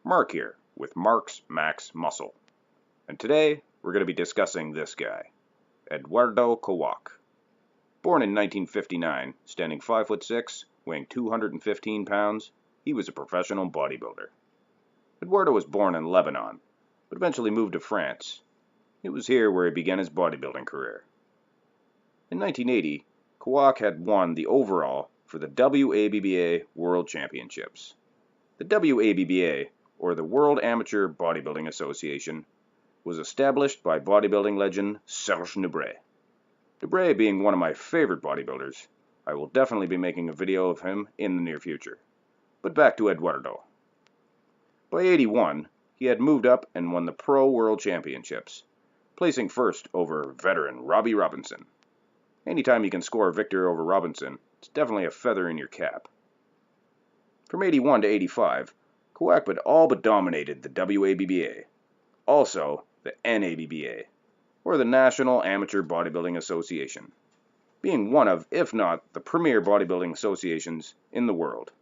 Mark here with Mark's Max Muscle, and today we're going to be discussing this guy, Eduardo Kawak. Born in 1959, standing 5'6", weighing 215 pounds, he was a professional bodybuilder. Eduardo was born in Lebanon, but eventually moved to France. It was here where he began his bodybuilding career. In 1980, Kawak had won the overall for the WABBA World Championships. The WABBA, or the World Amateur Bodybuilding Association, was established by bodybuilding legend Serge Nubret. Nubret being one of my favorite bodybuilders, I will definitely be making a video of him in the near future. But back to Eduardo. By 81, he had moved up and won the Pro World Championships, placing first over veteran Robbie Robinson. Anytime you can score a victory over Robinson, it's definitely a feather in your cap. From 81 to 85, Kawak all but dominated the WABBA, also the NABBA, or the National Amateur Bodybuilding Association, being one of, if not the premier bodybuilding associations in the world.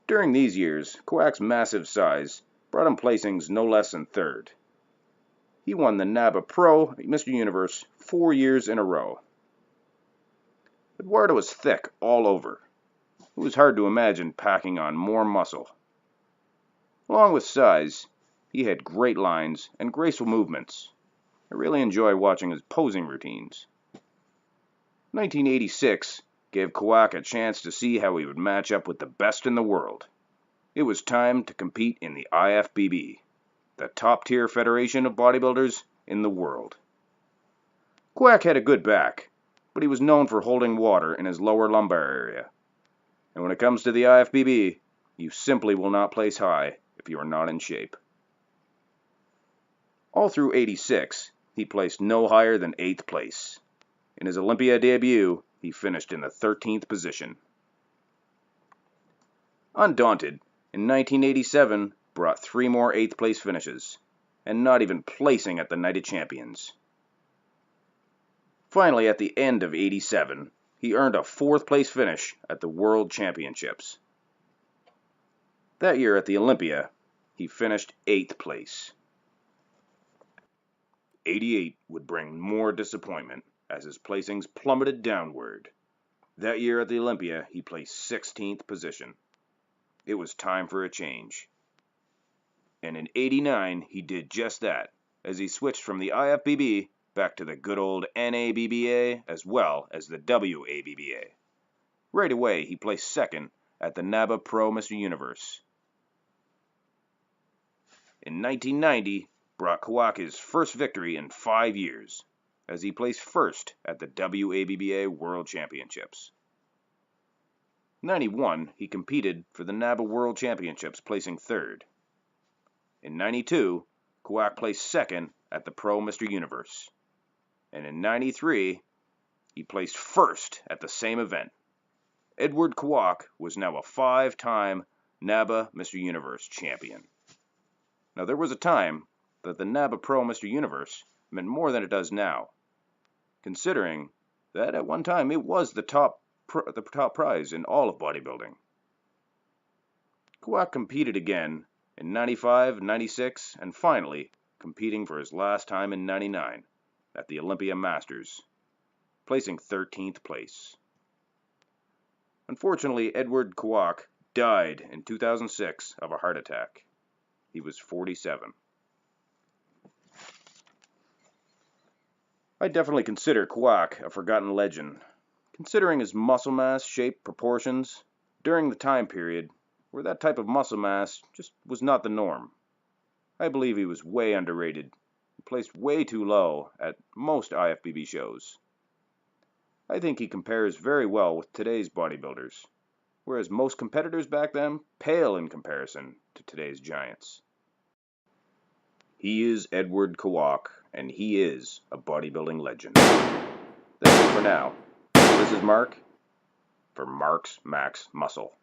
During these years, Kawak's massive size brought him placings no less than third. He won the NABBA Pro Mr. Universe 4 years in a row. Eduardo was thick all over. It was hard to imagine packing on more muscle. Along with size, he had great lines and graceful movements. I really enjoy watching his posing routines. 1986 gave Kawak a chance to see how he would match up with the best in the world. It was time to compete in the IFBB, the top-tier federation of bodybuilders in the world. Kawak had a good back, but he was known for holding water in his lower lumbar area. And when it comes to the IFBB, you simply will not place high if you are not in shape. All through 86, he placed no higher than 8th place. In his Olympia debut, he finished in the 13th position. Undaunted, in 1987 brought 3 more 8th place finishes, and not even placing at the Night of Champions. Finally, at the end of 87, he earned a 4th place finish at the World Championships. That year at the Olympia, he finished 8th place. 88 would bring more disappointment as his placings plummeted downward. That year at the Olympia, he placed 16th position. It was time for a change. And in 89, he did just that, as he switched from the IFBB back to the good old NABBA as well as the WABBA. Right away, he placed 2nd at the NABBA Pro Mr. Universe. In 1990, brought Kawak his first victory in 5 years, as he placed 1st at the WABBA World Championships. In 91, he competed for the NABBA World Championships, placing 3rd. In 92, Kawak placed 2nd at the Pro Mr. Universe. And in 93, he placed 1st at the same event. Eduard Kawak was now a 5-time NABBA Mr. Universe champion. Now there was a time that the NABBA Pro Mr. Universe meant more than it does now, considering that at one time it was the top prize in all of bodybuilding. Kawak competed again in 95, 96, and finally competing for his last time in 99 at the Olympia Masters, placing 13th place. Unfortunately, Eduard Kawak died in 2006 of a heart attack. He was 47. I definitely consider Kawak a forgotten legend, considering his muscle mass, shape, proportions, during the time period where that type of muscle mass just was not the norm. I believe he was way underrated and placed way too low at most IFBB shows. I think he compares very well with today's bodybuilders, whereas most competitors back then pale in comparison to today's giants. He is Eduard Kawak, and he is a bodybuilding legend. That's it for now. This is Mark for Mark's Max Muscle.